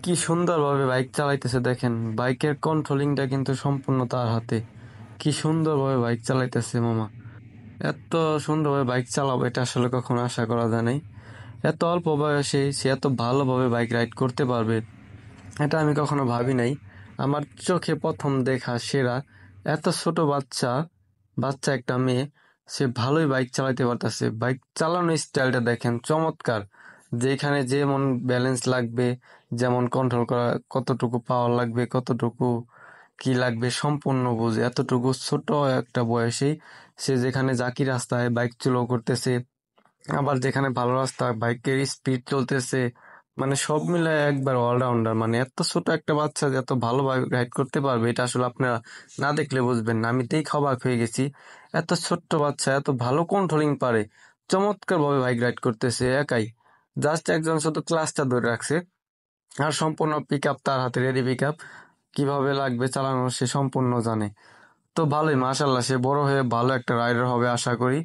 কি সুন্দরভাবে বাইক চালাইতেছে দেখেন, বাইকের কন্ট্রোলিংটা কিন্তু সম্পূর্ণ তার হাতে। কি সুন্দরভাবে বাইক চালাইতেছে মামা। এত সুন্দরভাবে বাইক চালাবো এটা আসলে কখনো আশা করা যায় নাই। এত অল্প বয়সে সে এত ভালোভাবে বাইক রাইড করতে পারবে এটা আমি কখনো ভাবি নাই। আমার চোখে প্রথম দেখা সেরা। এত ছোট বাচ্চা, বাচ্চা একটা মেয়ে, সে ভালোই বাইক চালাতে পারতেছে। বাইক চালানোর স্টাইলটা দেখেন চমৎকার। যেখানে যেমন ব্যালেন্স লাগবে, যেমন কন্ট্রোল করা, কতটুকু পাওয়ার লাগবে, কতটুকু কি লাগবে সম্পূর্ণ বুঝে। এতটুকু ছোট একটা বয়সেই সে যেখানে জাকি রাস্তায় বাইক চালু করতেছে, আবার যেখানে ভালো রাস্তা বাইকের স্পিড চলতেছে, মানে সব মিলে একবার অলরাউন্ডার। মানে এত ছোট একটা বাচ্চা যে এত ভালো রাইড করতে পারবে এটা আসলে আপনারা না দেখলে বুঝবেন না। আমি দেখে অবাক হয়ে গেছি। এত ছোট্ট বাচ্চা এত ভালো কন্ট্রোলিং পারে, চমৎকার ভাবে বাইক রাইড করতেছে একাই। জাস্ট একজন শুধু ক্লাসটা ধরে রাখছে, আর সম্পূর্ণ পিক আপ তার হাতে, রেডি পিক আপ। কিভাবে লাগবে চালানো সে সম্পূর্ণ জানে। তো ভালোই, মাশাল্লাহ, সে বড় হয়ে ভালো একটা রাইডার হবে আশা করি।